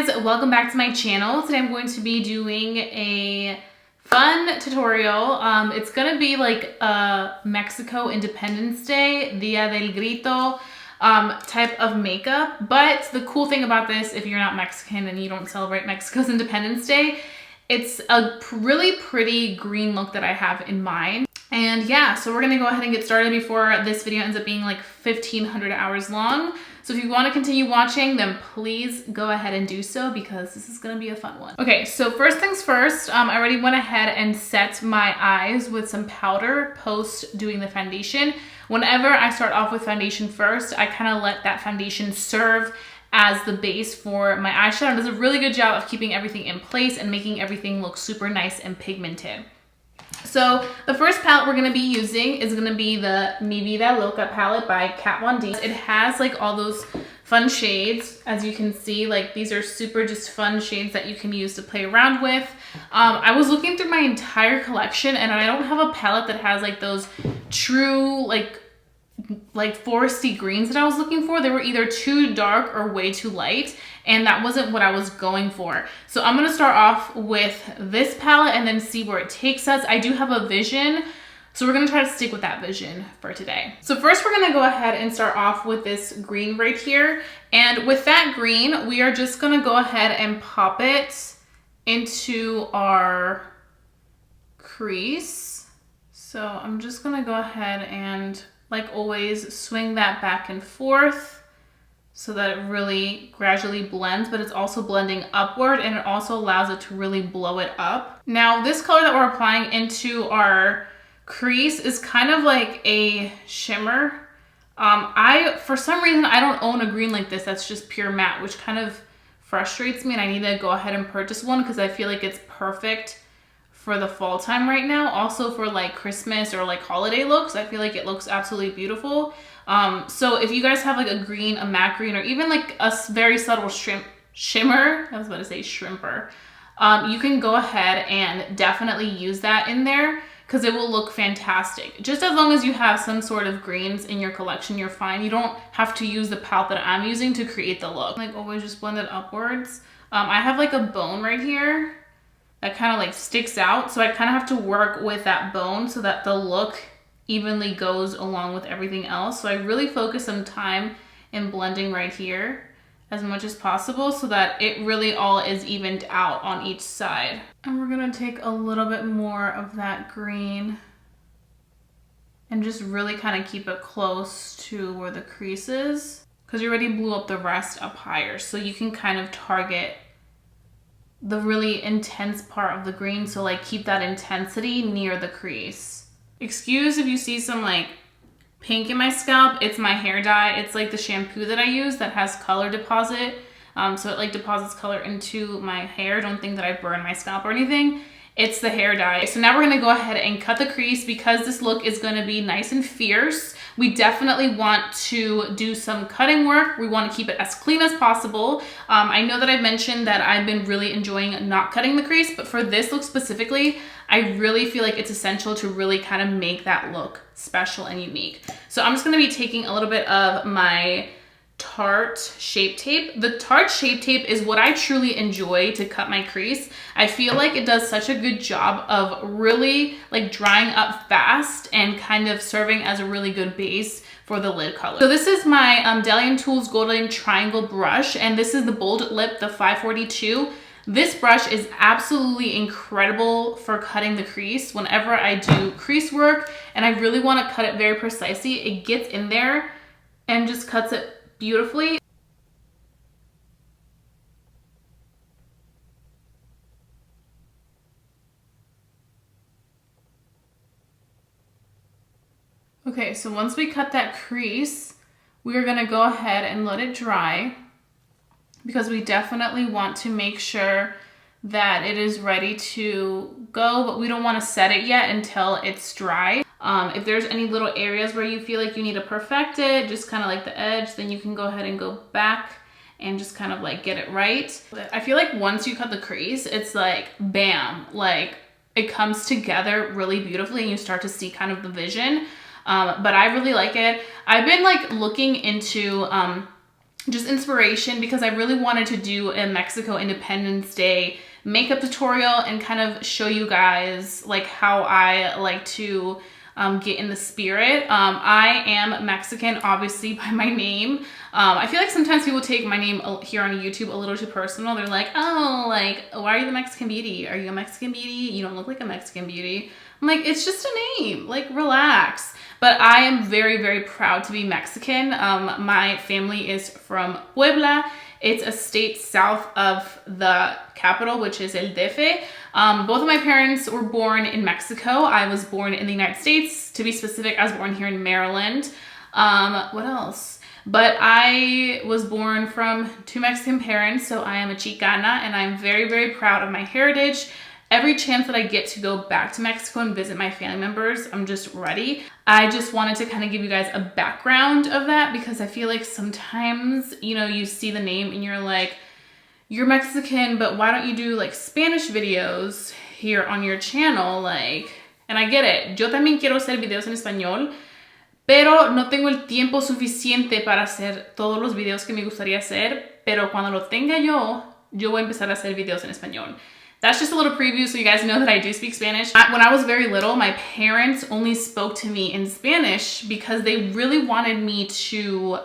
guys, welcome back to my channel. Today I'm going to be doing a fun tutorial. It's gonna be like a Mexico Independence Day, Dia del Grito type of makeup. But the cool thing about this, if you're not Mexican and you don't celebrate Mexico's Independence Day, it's a really pretty green look that I have in mind. And yeah, so we're gonna go ahead and get started before this video ends up being like 1,500 hours long. So if you want to continue watching, then please go ahead and do so because this is going to be a fun one. Okay, so first things first, I already went ahead and set my eyes with some powder post doing the foundation. Whenever I start off with foundation first, I kind of let that foundation serve as the base for my eyeshadow. It does a really good job of keeping everything in place and making everything look super nice and pigmented. So the first palette we're going to be using is going to be the Vida Loca palette by Kat Von D. It has like all those fun shades. As you can see, like these are super just fun shades that you can use to play around with. I was looking through my entire collection and I don't have a palette that has like those true like foresty greens that I was looking for. They were either too dark or way too light, and that wasn't what I was going for. So I'm gonna start off with this palette and then see where it takes us. I do have a vision, so we're gonna try to stick with that vision for today. So first we're gonna go ahead and start off with this green right here. And with that green, we are just gonna go ahead and pop it into our crease. So I'm just gonna go ahead and, like always, swing that back and forth so that it really gradually blends, but it's also blending upward and it also allows it to really blow it up. Now this color that we're applying into our crease is kind of like a shimmer. For some reason, I don't own a green like this that's just pure matte, which kind of frustrates me, and I need to go ahead and purchase one because I feel like it's perfect for the fall time right now. Also for like Christmas or like holiday looks, I feel like it looks absolutely beautiful. So if you guys have like a green, a matte green, or even like a very subtle shimmer, I was about to say shrimper, you can go ahead and definitely use that in there because it will look fantastic. Just as long as you have some sort of greens in your collection, you're fine. You don't have to use the palette that I'm using to create the look. Like always just blend it upwards. I have like a bone right here that kind of like sticks out. So I kind of have to work with that bone so that the look evenly goes along with everything else. So I really focus some time in blending right here as much as possible so that it really all is evened out on each side. And we're gonna take a little bit more of that green and just really kind of keep it close to where the crease is, because you already blew up the rest up higher. So you can kind of target the really intense part of the green, so like keep that intensity near the crease. Excuse if you see some like pink in my scalp, it's my hair dye. It's like the shampoo that I use that has color deposit. So it like deposits color into my hair. Don't think that I burn my scalp or anything. It's the hair dye. So now we're gonna go ahead and cut the crease because this look is gonna be nice and fierce. We definitely want to do some cutting work. We want to keep it as clean as possible. I know that I mentioned that I've been really enjoying not cutting the crease, but for this look specifically, I really feel like it's essential to really kind of make that look special and unique. So I'm just gonna be taking a little bit of my Tarte Shape Tape. The Tarte Shape Tape is what I truly enjoy to cut my crease. I feel like it does such a good job of really like drying up fast and kind of serving as a really good base for the lid color. So this is my Delian Tools Golden Triangle brush, and this is the Bold Lip, the 542. This brush is absolutely incredible for cutting the crease. Whenever I do crease work and I really want to cut it very precisely, it gets in there and just cuts it beautifully. Okay, so once we cut that crease, we are gonna go ahead and let it dry because we definitely want to make sure that it is ready to go, but we don't want to set it yet until it's dry. If there's any little areas where you feel like you need to perfect it, just kind of like the edge, then you can go ahead and go back and just kind of like get it right. I feel like once you cut the crease, it's like bam, like it comes together really beautifully and you start to see kind of the vision. But I really like it. I've been like looking into just inspiration because I really wanted to do a Mexico Independence Day makeup tutorial and kind of show you guys like how I like to get in the spirit. I am Mexican, obviously, by my name. I feel like sometimes people take my name here on YouTube a little too personal. They're like, oh, like, why are you the Mexican beauty? Are you a Mexican beauty? You don't look like a Mexican beauty. I'm like, it's just a name, like, relax. But I am very, very proud to be Mexican. My family is from Puebla. It's a state south of the capital, which is El DF. Both of my parents were born in Mexico. I was born in the United States. To be specific, I was born here in Maryland. What else? But I was born from 2 Mexican parents, so I am a Chicana, and I'm very, very proud of my heritage. Every chance that I get to go back to Mexico and visit my family members, I'm just ready. I just wanted to kind of give you guys a background of that because I feel like sometimes, you know, you see the name and you're like, you're Mexican, but why don't you do like Spanish videos here on your channel? Like, and I get it. Yo también quiero hacer videos en español, pero no tengo el tiempo suficiente para hacer todos los videos que me gustaría hacer, pero cuando lo tenga yo voy a empezar a hacer videos en español. That's just a little preview so you guys know that I do speak Spanish. When I was very little, my parents only spoke to me in Spanish because they really wanted me to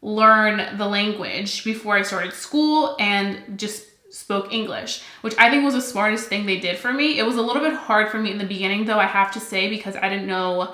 learn the language before I started school and just spoke English, which I think was the smartest thing they did for me. It was a little bit hard for me in the beginning though, I have to say, because I didn't know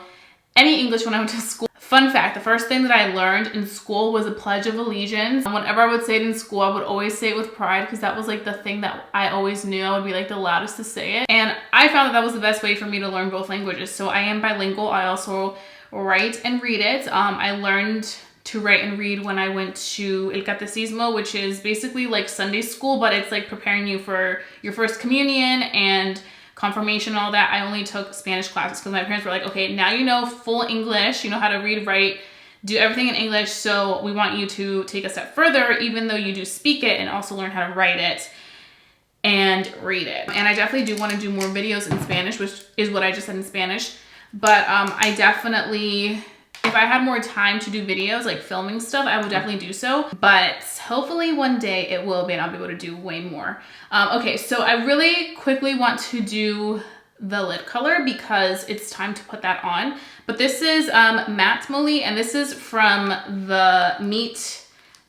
any English when I went to school. Fun fact, the first thing that I learned in school was a Pledge of Allegiance. Whenever I would say it in school, I would always say it with pride because that was like the thing that I always knew. I would be like the loudest to say it. And I found that that was the best way for me to learn both languages. So I am bilingual. I also write and read it. I learned to write and read when I went to El Catecismo, which is basically like Sunday school, but it's like preparing you for your first communion and confirmation, all that. I only took Spanish classes because my parents were like, okay, now you know full English, you know how to read, write, do everything in English, so we want you to take a step further, even though you do speak it, and also learn how to write it and read it. And I definitely do want to do more videos in Spanish, which is what I just said in Spanish, but I definitely, if I had more time to do videos, like filming stuff, I would definitely do so. But hopefully one day it will be and I'll be able to do way more. Okay, so I really quickly want to do the lid color because it's time to put that on. But this is Matte Molly, and this is from the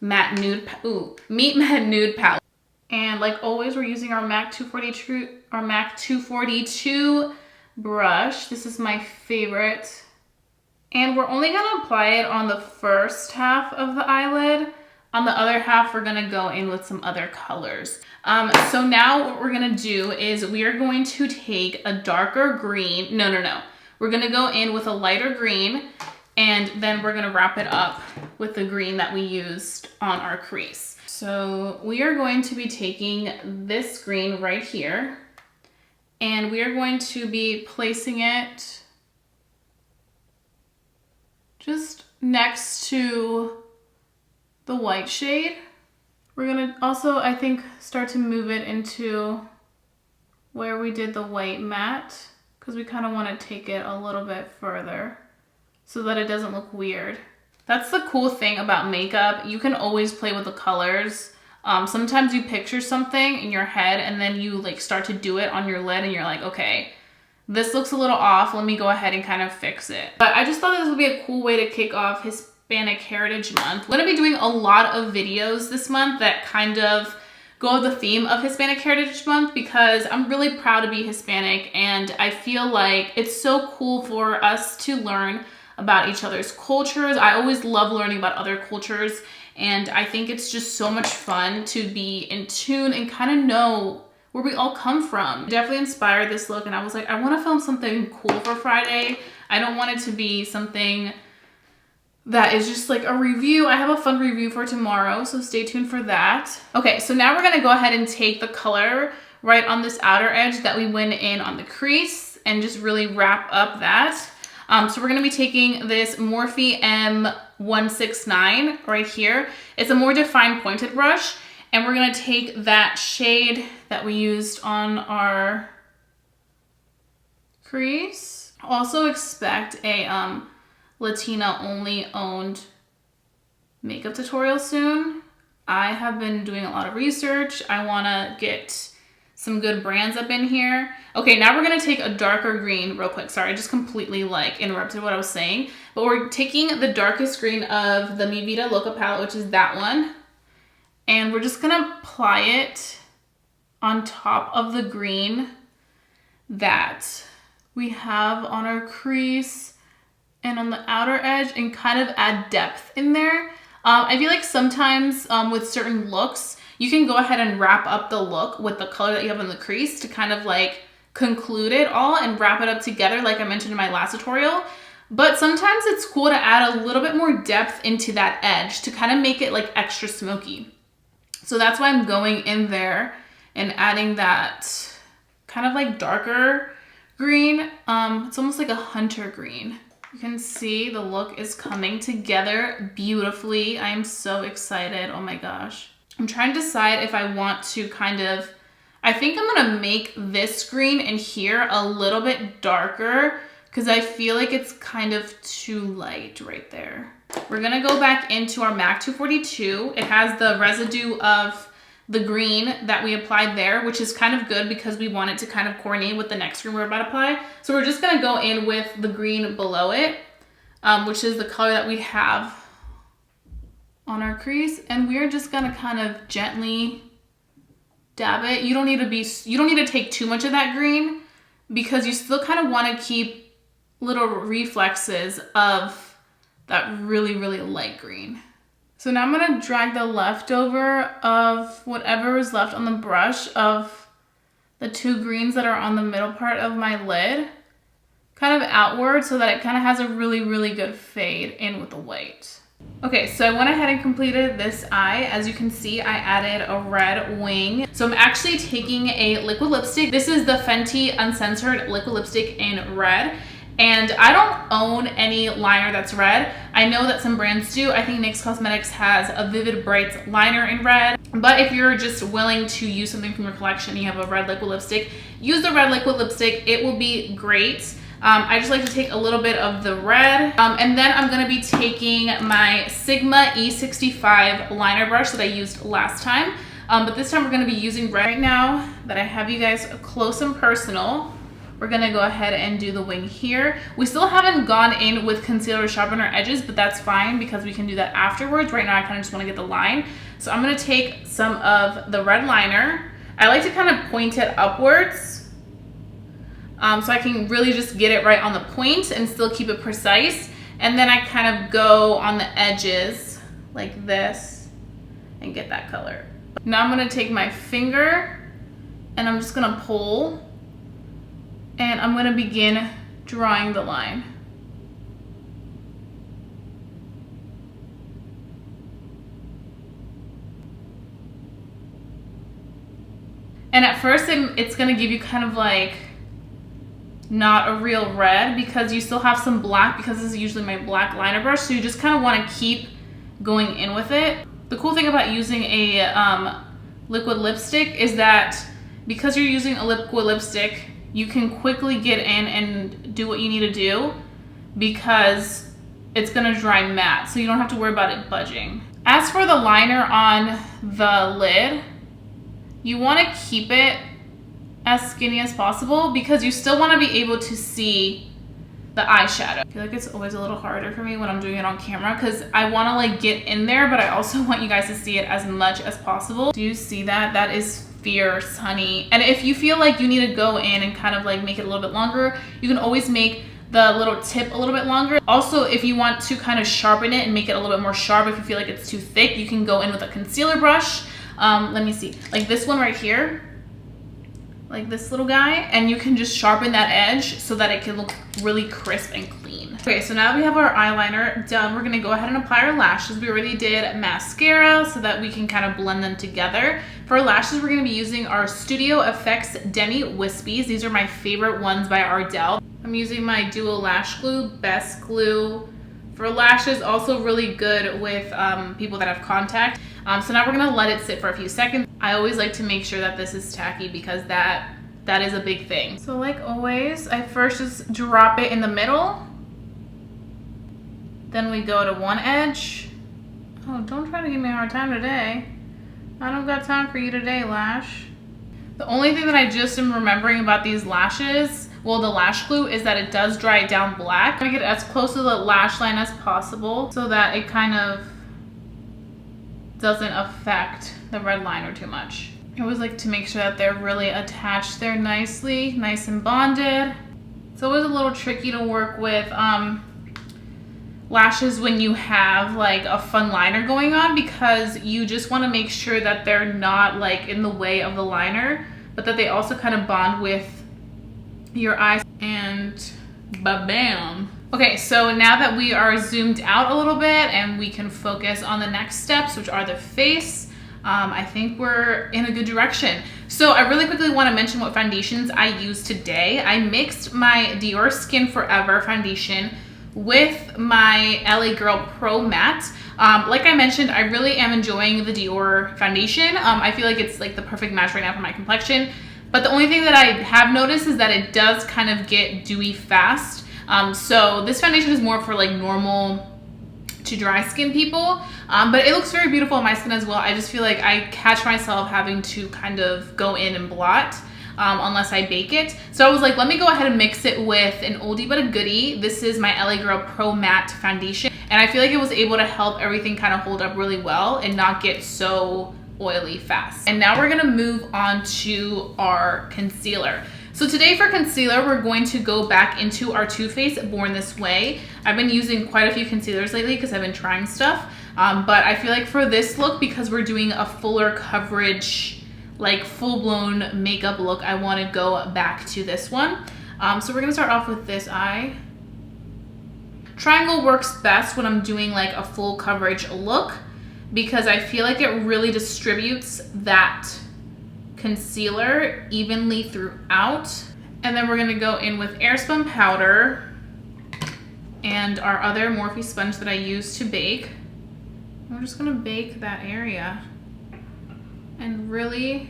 Matte Nude Palette. And like always, we're using our MAC 242 brush. This is my favorite. And we're only gonna apply it on the first half of the eyelid. On the other half, we're gonna go in with some other colors. So now what we're gonna do is we are going to take a darker green. No. We're gonna go in with a lighter green, and then we're gonna wrap it up with the green that we used on our crease. So we are going to be taking this green right here, and we are going to be placing it just next to the white shade. We're gonna also, I think, start to move it into where we did the white matte because we kind of want to take it a little bit further so that it doesn't look weird. That's the cool thing about makeup. You can always play with the colors. Sometimes you picture something in your head and then you like start to do it on your lid and you're like, okay, this looks a little off. Let me go ahead and kind of fix it. But I just thought this would be a cool way to kick off Hispanic Heritage Month. I'm gonna be doing a lot of videos this month that kind of go with the theme of Hispanic Heritage Month because I'm really proud to be Hispanic, and I feel like it's so cool for us to learn about each other's cultures. I always love learning about other cultures, and I think it's just so much fun to be in tune and kind of know where we all come from. Definitely inspired this look, and I was like, I want to film something cool for Friday. I don't want it to be something that is just like a review. I have a fun review for tomorrow, so stay tuned for that. Okay, so now we're gonna go ahead and take the color right on this outer edge that we went in on the crease and just really wrap up that. So we're gonna be taking this Morphe M169 right here. It's a more defined pointed brush, and we're gonna take that shade that we used on our crease. Also expect a Latina only owned makeup tutorial soon. I have been doing a lot of research. I want to get some good brands up in here. Okay, now we're going to take a darker green real quick. Sorry, I just completely like interrupted what I was saying. But we're taking the darkest green of the Vida Loca palette, which is that one. And we're just going to apply it on top of the green that we have on our crease and on the outer edge, and kind of add depth in there. I feel like sometimes with certain looks, you can go ahead and wrap up the look with the color that you have on the crease to kind of like conclude it all and wrap it up together like I mentioned in my last tutorial. But sometimes it's cool to add a little bit more depth into that edge to kind of make it like extra smoky. So that's why I'm going in there and adding that kind of like darker green. It's almost like a hunter green. You can see the look is coming together beautifully. I am so excited. Oh my gosh. I'm trying to decide if I want to kind of, I think I'm gonna make this green in here a little bit darker because I feel like it's kind of too light right there. We're gonna go back into our MAC 242. It has the residue of the green that we applied there, which is kind of good because we want it to kind of coordinate with the next green we're about to apply. So we're just gonna go in with the green below it, which is the color that we have on our crease, and we're just gonna kind of gently dab it. You don't need to take too much of that green because you still kind of want to keep little reflexes of that really, really light green. So now I'm gonna drag the leftover of whatever is left on the brush of the two greens that are on the middle part of my lid, kind of outward so that it kind of has a really, really good fade in with the white. Okay, so I went ahead and completed this eye. As you can see, I added a red wing. So I'm actually taking a liquid lipstick. This is the Fenty Uncensored liquid lipstick in red. And I don't own any liner that's red. I know that some brands do. I think NYX Cosmetics has a Vivid Brights liner in red. But if you're just willing to use something from your collection, you have a red liquid lipstick, use the red liquid lipstick. It will be great. I just like to take a little bit of the red. And then I'm gonna be taking my Sigma E65 liner brush that I used last time. But this time we're gonna be using red. Right now that I have you guys close and personal, we're gonna go ahead and do the wing here. We still haven't gone in with concealer to sharpen our edges, but that's fine because we can do that afterwards. Right now I kind of just wanna get the line. So I'm gonna take some of the red liner. I like to kind of point it upwards. So I can really just get it right on the point and still keep it precise. And then I kind of go on the edges like this and get that color. Now I'm gonna take my finger and I'm just gonna pull and I'm gonna begin drawing the line. And at first it's gonna give you kind of like not a real red because you still have some black because this is usually my black liner brush. So you just kind of want to keep going in with it. The cool thing about using a liquid lipstick is that because you're using a liquid lipstick, you can quickly get in and do what you need to do because it's going to dry matte. So you don't have to worry about it budging. As for the liner on the lid, you want to keep it as skinny as possible because you still want to be able to see the eyeshadow. I feel like it's always a little harder for me when I'm doing it on camera because I want to like get in there, but I also want you guys to see it as much as possible. Do you see that? That is fierce, honey. And if you feel like you need to go in and kind of like make it a little bit longer, you can always make the little tip a little bit longer. Also, if you want to kind of sharpen it and make it a little bit more sharp, if you feel like it's too thick, you can go in with a concealer brush. Let me see, like this one right here, like this little guy, and you can just sharpen that edge so that it can look really crisp and clean. Okay, so now we have our eyeliner done. We're gonna go ahead and apply our lashes. We already did mascara so that we can kind of blend them together. For our lashes, we're gonna be using our Studio Effects Demi Wispies. These are my favorite ones by Ardell. I'm using my Duo Lash Glue, best glue for lashes, also really good with people that have contact. So now we're gonna let it sit for a few seconds. I always like to make sure that this is tacky because that is a big thing. So like always, I first just drop it in the middle. Then we go to one edge Oh, don't try to give me a hard time today. I don't got time for you today, lash. The only thing that I just am remembering about these lashes, well, the lash glue, is that it does dry it down black. I'm gonna get as close to the lash line as possible so that it kind of doesn't affect the red liner too much. I always like to make sure that they're really attached there nicely, nice and bonded. It's always a little tricky to work with lashes when you have like a fun liner going on, because you just want to make sure that they're not like in the way of the liner, but that they also kind of bond with your eyes. And ba-bam. Okay, so now that we are zoomed out a little bit and we can focus on the next steps, which are the face, I think we're in a good direction. So I really quickly want to mention what foundations I used today. I mixed my Dior Skin Forever foundation with my LA Girl Pro Matte. Like I mentioned, I really am enjoying the Dior foundation. I feel like it's like the perfect match right now for my complexion. But the only thing that I have noticed is that it does kind of get dewy fast. So this foundation is more for like normal to dry skin people, but it looks very beautiful on my skin as well. I just feel like I catch myself having to kind of go in and blot unless I bake it. So I was like, let me go ahead and mix it with an oldie but a goodie. This is my LA Girl Pro Matte foundation, and I feel like it was able to help everything kind of hold up really well and not get so oily fast. And now we're gonna move on to our concealer. So today for concealer, we're going to go back into our Too Faced Born This Way. I've been using quite a few concealers lately because I've been trying stuff. But I feel like for this look, because we're doing a fuller coverage, like full-blown makeup look, I want to go back to this one. So we're going to start off with this eye. Triangle works best when I'm doing like a full coverage look, because I feel like it really distributes that concealer evenly throughout. And then we're going to go in with Airspun powder and our other Morphe sponge that I use to bake. We're just going to bake that area and really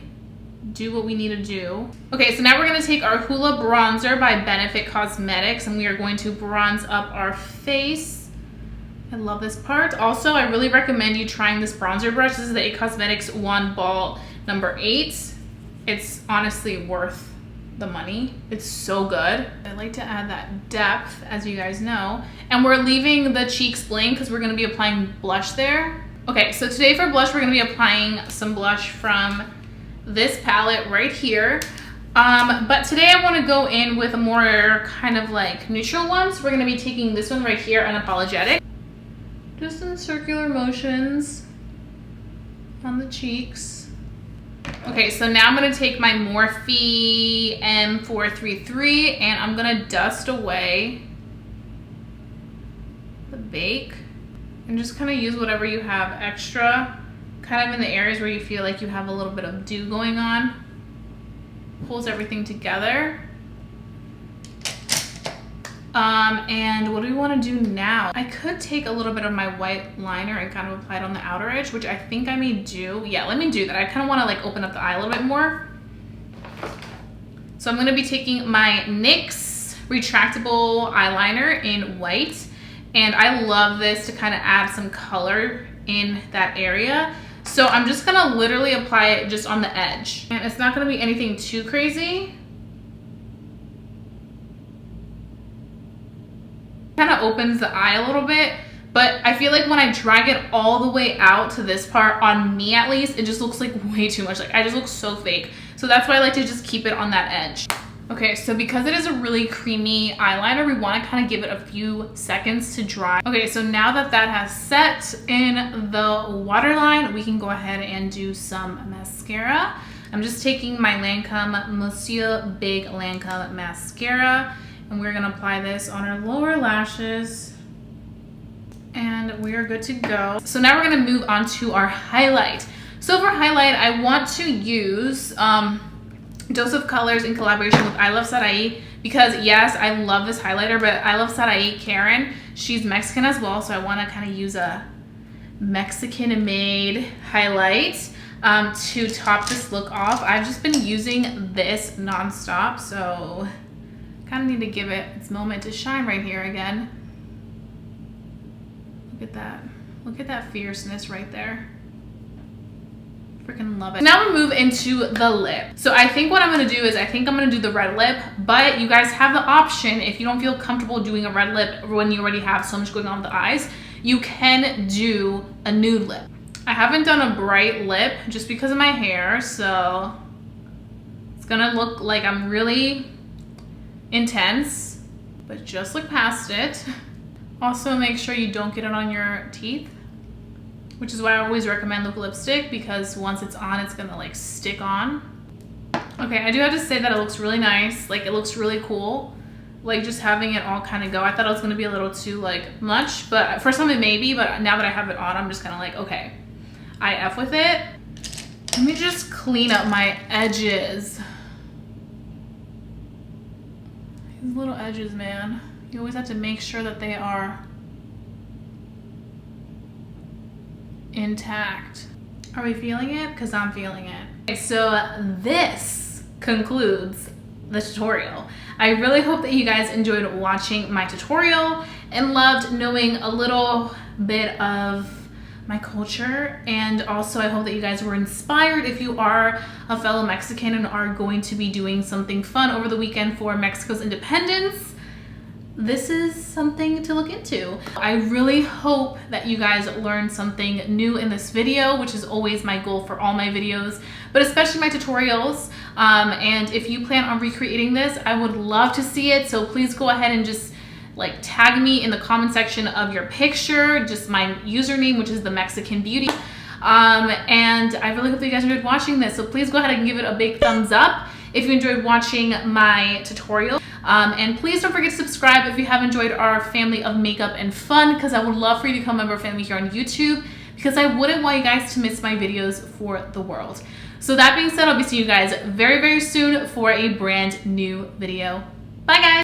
do what we need to do. Okay, so now we're going to take our Hoola bronzer by Benefit Cosmetics, and we are going to bronze up our face. I love this part. Also, I really recommend you trying this bronzer brush. This is the IT Cosmetics Wand Ball number 8. It's honestly worth the money. It's so good. I like to add that depth, as you guys know. And we're leaving the cheeks blank because we're going to be applying blush there. Okay, so today for blush, we're going to be applying some blush from this palette right here. But today I want to go in with a more kind of like neutral one. So we're going to be taking this one right here, Unapologetic. Just in circular motions on the cheeks. Okay, so now I'm going to take my Morphe M433 and I'm going to dust away the bake and just kind of use whatever you have extra, kind of in the areas where you feel like you have a little bit of dew going on. Pulls everything together. And what do we want to do now? I could take a little bit of my white liner and kind of apply it on the outer edge, which I think I may do. Yeah, let me do that. I kind of want to like open up the eye a little bit more. So I'm going to be taking my NYX retractable eyeliner in white. And I love this to kind of add some color in that area. So I'm just going to literally apply it just on the edge. And it's not going to be anything too crazy. Kind of opens the eye a little bit, but I feel like when I drag it all the way out to this part, on me at least, it just looks like way too much. Like I just look so fake. So that's why I like to just keep it on that edge. Okay, so because it is a really creamy eyeliner, we want to kind of give it a few seconds to dry. Okay, so now that that has set in the waterline, we can go ahead and do some mascara. I'm just taking my Lancome Monsieur Big Lancome mascara. And we're gonna apply this on our lower lashes and we are good to go. So now we're gonna move on to our highlight. So for highlight, I want to use Dose of Colors in collaboration with Iluvsarahii, because yes, I love this highlighter, but Iluvsarahii Karen, she's Mexican as well, so I wanna kind of use a Mexican-made highlight to top this look off. I've just been using this nonstop, so kind of need to give it its moment to shine right here again. Look at that. Look at that fierceness right there. Freaking love it. Now we move into the lip. So I think what I'm gonna do is I think I'm gonna do the red lip, but you guys have the option, if you don't feel comfortable doing a red lip when you already have so much going on with the eyes, you can do a nude lip. I haven't done a bright lip just because of my hair, so it's gonna look like I'm really intense, but just look past it. Also make sure you don't get it on your teeth, which is why I always recommend Loca lipstick, because once it's on, it's gonna like stick on. Okay, I do have to say that it looks really nice. Like, it looks really cool. Like, just having it all kind of go. I thought it was gonna be a little too like much, but for some it may be, but now that I have it on, I'm just kind of like, okay, I F with it. Let me just clean up my edges. These little edges, man. You always have to make sure that they are intact. Are we feeling it? Because I'm feeling it. Okay, so this concludes the tutorial. I really hope that you guys enjoyed watching my tutorial and loved knowing a little bit of my culture, and also I hope that you guys were inspired if you are a fellow Mexican and are going to be doing something fun over the weekend for Mexico's independence. This is something to look into. I really hope that you guys learned something new in this video, which is always my goal for all my videos, but especially my tutorials. And if you plan on recreating this, I would love to see it. So please go ahead and just like tag me in the comment section of your picture, just my username, which is the Mexican Beauty. And I really hope that you guys enjoyed watching this. So please go ahead and give it a big thumbs up if you enjoyed watching my tutorial. And please don't forget to subscribe if you have enjoyed our family of makeup and fun, because I would love for you to become a member of family here on YouTube, because I wouldn't want you guys to miss my videos for the world. So that being said, I'll be seeing you guys very, very soon for a brand new video. Bye guys.